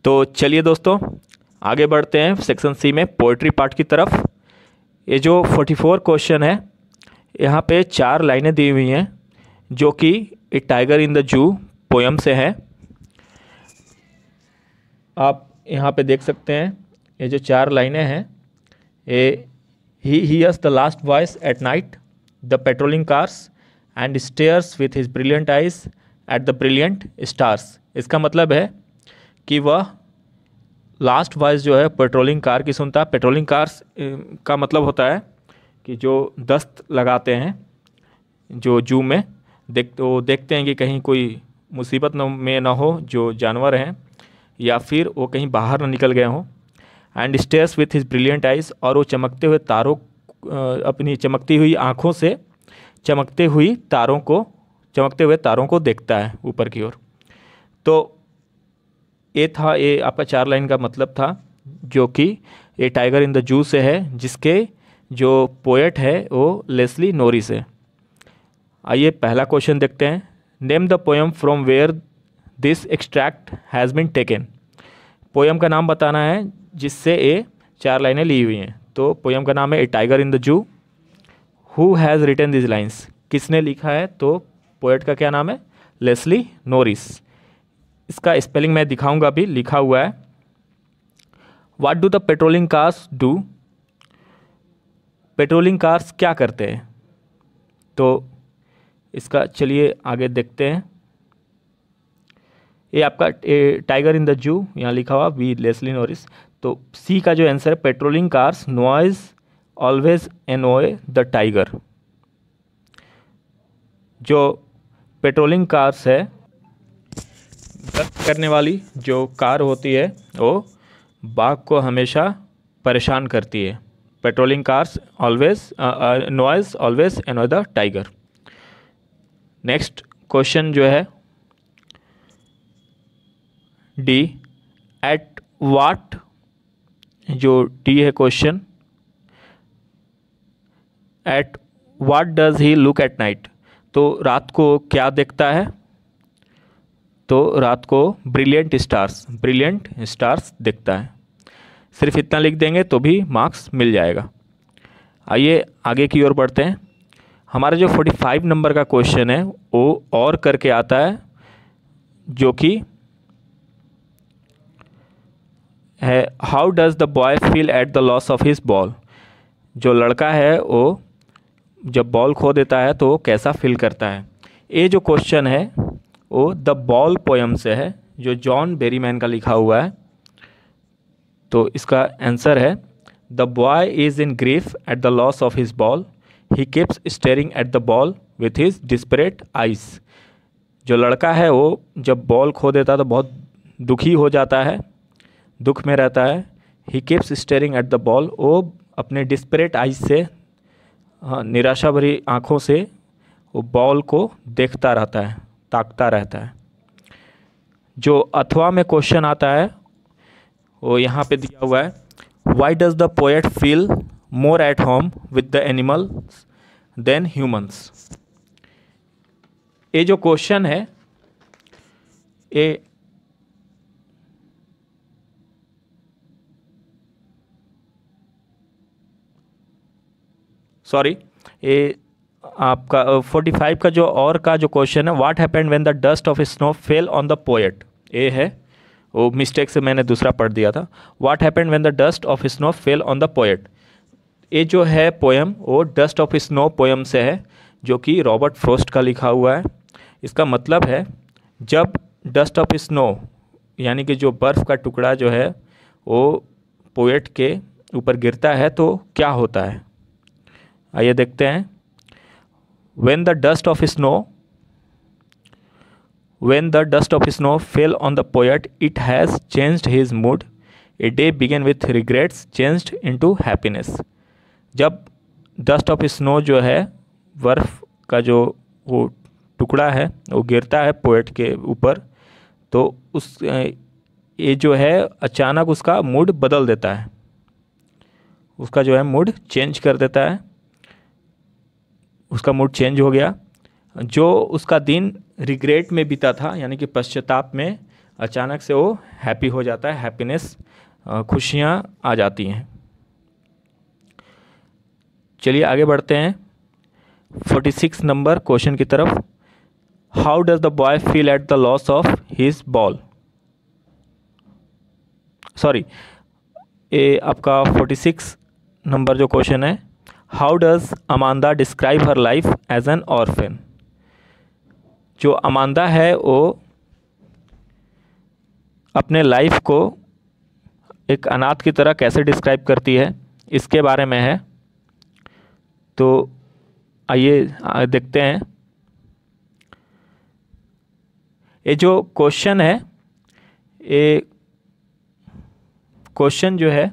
तो चलिए दोस्तों आगे बढ़ते हैं सेक्शन सी में पोएट्री पार्ट की तरफ। ये जो 44 क्वेश्चन है, यहाँ पे 4 लाइनें दी हुई हैं जो कि a tiger in the zoo poem से हैं। आप यहाँ पे देख सकते हैं ये जो 4 लाइनें हैं, ये he hears the last voice at night the patrolling cars and stairs with his brilliant eyes at the brilliant stars. इसका मतलब है कि वह लास्ट वॉइस जो है पेट्रोलिंग कार की सुनता है। पेट्रोलिंग कार्स का मतलब होता है कि जो दस्त लगाते हैं जो जू में, देखते हैं कि कहीं कोई मुसीबत में ना हो जो जानवर हैं, या फिर वो कहीं बाहर ना निकल गए हों। And stairs with his brilliant eyes, और वो चमकते हुए तारों, अपनी चमकती हुई आँखों से चमकते हुए तारों को देखता है ऊपर की ओर। तो ये था, ये आपका 4 लाइन का मतलब था, जो कि ये टाइगर इन द जू से है, जिसके जो पोएट है वो लेस्ली नोरिस है। आइए पहला क्वेश्चन देखते हैं। Name the poem from where this extract has been taken. Poem का नाम बताना है जिससे ये 4 लाइनें ली हुई हैं। तो पोएम का नाम है a tiger in the zoo. Who has written this lines, किसने लिखा है? तो पोएट का क्या नाम है? Leslie nourish. इसका स्पेलिंग मैं दिखाऊंगा अभी, लिखा हुआ है। What do the patrolling cars do. Patrolling cars क्या करते हैं? तो इसका चलिए आगे देखते हैं। ये आपका टाइगर इन द जू यहाँ लिखा हुआ वी लेस्ली नोरिस। तो सी का जो आंसर है, patrolling cars noise always annoy the tiger. जो पेट्रोलिंग कार्स है, करने वाली जो कार होती है, वो बाघ को हमेशा परेशान करती है। Patrolling cars always noise always annoy the tiger. Next question जो है डी, एट वाट, जो डी है question, at what does he look at night. तो रात को क्या देखता है? तो रात को ब्रिलियंट स्टार्स देखता है। सिर्फ इतना लिख देंगे तो भी मार्क्स मिल जाएगा। आइए आगे की ओर बढ़ते हैं। हमारा जो 45 नंबर का क्वेश्चन है वो और करके आता है, जो कि है how does the boy feel at the loss of his ball. जो लड़का है वो जब बॉल खो देता है तो वो कैसा फील करता है। ये जो क्वेश्चन है वो द बॉल पोयम से है, जो जॉन बेरीमैन का लिखा हुआ है। तो इसका आंसर है the boy is in grief eight the loss of his ball, he keeps staring at the ball with his desperate eyes. जो लड़का है वो जब बॉल खो देता है तो बहुत दुखी हो जाता है, दुख में रहता है। He keeps staring at the ball, वो अपने डिस्परेट आइज से, निराशा भरी आँखों से वो बॉल को देखता रहता है, ताकता रहता है। जो अथवा में क्वेश्चन आता है वो यहाँ पे दिया हुआ है, why does the poet feel more at home with the animals than humans. ये जो क्वेश्चन है ये ये आपका 45 का जो और का जो क्वेश्चन है, what happened when the dust of snow fell on the poet. ये है, वो मिस्टेक से मैंने दूसरा पढ़ दिया था। What happened when the dust of snow fell on the poet. ये जो है पोएम वो डस्ट ऑफ स्नो पोएम से है, जो कि रॉबर्ट फ्रॉस्ट का लिखा हुआ है। इसका मतलब है जब डस्ट ऑफ स्नो यानी कि जो बर्फ़ का टुकड़ा जो है वो पोएट के ऊपर गिरता है तो क्या होता है। आइए देखते हैं। When the dust of snow fell on the poet, it has changed his mood. A day began with regrets changed into happiness. जब डस्ट ऑफ स्नो जो है, बर्फ़ का जो वो टुकड़ा है, वो गिरता है पोएट के ऊपर, तो उस ये जो है अचानक उसका मूड बदल देता है, उसका जो है मूड चेंज कर देता है। उसका मूड चेंज हो गया। जो उसका दिन रिग्रेट में बीता था, यानी कि पश्चाताप में, अचानक से वो हैप्पी हो जाता है, हैप्पीनेस, खुशियाँ आ जाती हैं। चलिए आगे बढ़ते हैं 46 नंबर क्वेश्चन की तरफ। How does the boy feel at the loss of his ball. Sorry, ये आपका 46 नंबर जो क्वेश्चन है, how does Amanda describe her life as an orphan. जो अमांदा है वो अपने लाइफ को एक अनाथ की तरह कैसे डिस्क्राइब करती है, इसके बारे में है। तो आइए देखते हैं। ये जो क्वेश्चन है, ये क्वेश्चन जो है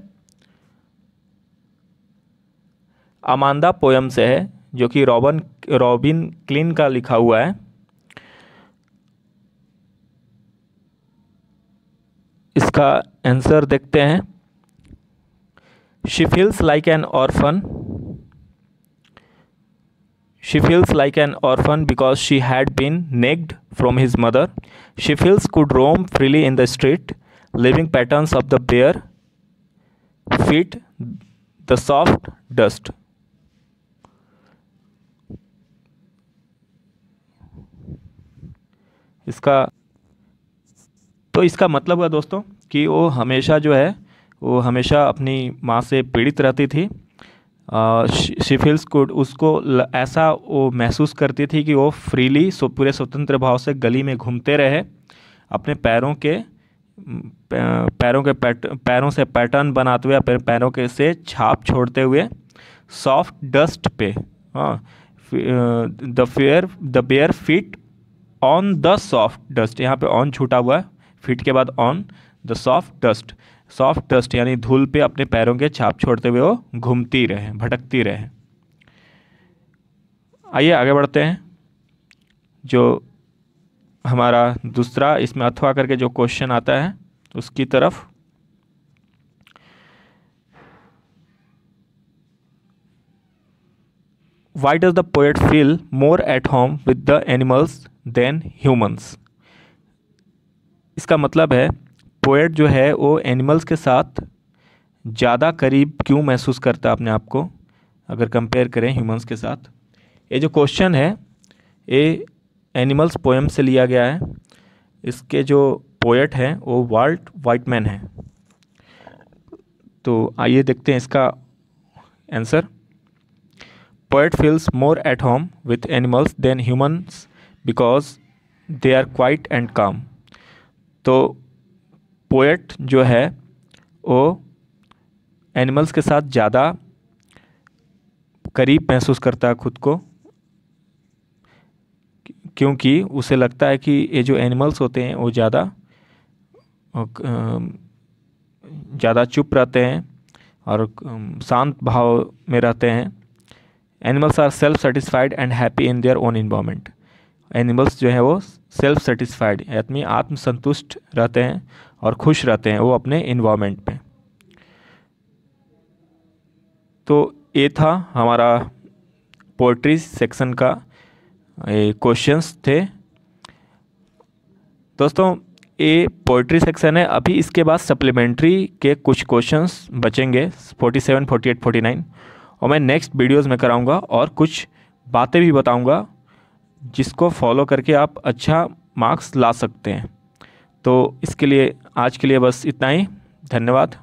अमांदा पोयम से है, जो कि रॉबिन क्लिन का लिखा हुआ है। इसका आंसर देखते हैं। She feels like an orphan. She feels like an orphan because she had been nagged from his mother. She feels could roam freely in the street, leaving patterns of the bare feet, the soft dust. इसका मतलब है दोस्तों कि वो हमेशा अपनी माँ से पीड़ित रहती थी। शी फील्स गुड, उसको ऐसा वो महसूस करती थी कि वो फ्रीली पूरे स्वतंत्र भाव से गली में घूमते रहे, अपने पैरों से पैटर्न बनाते हुए, अपने पैरों के से छाप छोड़ते हुए सॉफ्ट डस्ट पे, the bare feet on the soft dust. यहाँ पे ऑन छूटा हुआ है, फीट के बाद ऑन द सॉफ्ट डस्ट यानी धूल पे अपने पैरों के छाप छोड़ते हुए वो घूमती रहे, भटकती रहे। आइए आगे बढ़ते हैं। जो हमारा दूसरा इसमें अथवा करके जो क्वेश्चन आता है उसकी तरफ। Why does the poet feel more at home with the animals than humans? इसका मतलब है पोएट जो है वो एनिमल्स के साथ ज़्यादा करीब क्यों महसूस करता है अपने आप को, अगर कंपेयर करें ह्यूमंस के साथ। ये जो क्वेश्चन है ये एनिमल्स पोएम से लिया गया है। इसके जो पोएट हैं वो वाल्ट व्हाइटमैन हैं। तो आइए देखते हैं इसका answer. Poet feels more at home with animals than humans because they are quite and calm. तो पोएट जो है वो एनिमल्स के साथ ज़्यादा करीब महसूस करता है खुद को, क्योंकि उसे लगता है कि ये जो एनिमल्स होते हैं वो ज़्यादा चुप रहते हैं और शांत भाव में रहते हैं। Animals are self satisfied and happy in their own environment. Animals जो है वो सेल्फ सेटिस्फाइड यानी आत्मसंतुष्ट रहते हैं और खुश रहते हैं वो अपने इन्वायरमेंट में। तो ये था हमारा पोएट्री सेक्शन का क्वेश्चंस थे। दोस्तों ये पोएट्री सेक्शन है। अभी इसके बाद सप्लीमेंट्री के कुछ क्वेश्चंस बचेंगे 47, 48, 49, और मैं नेक्स्ट वीडियोज़ में कराऊंगा और कुछ बातें भी बताऊंगा जिसको फॉलो करके आप अच्छा मार्क्स ला सकते हैं। तो इसके लिए आज के लिए बस इतना ही। धन्यवाद।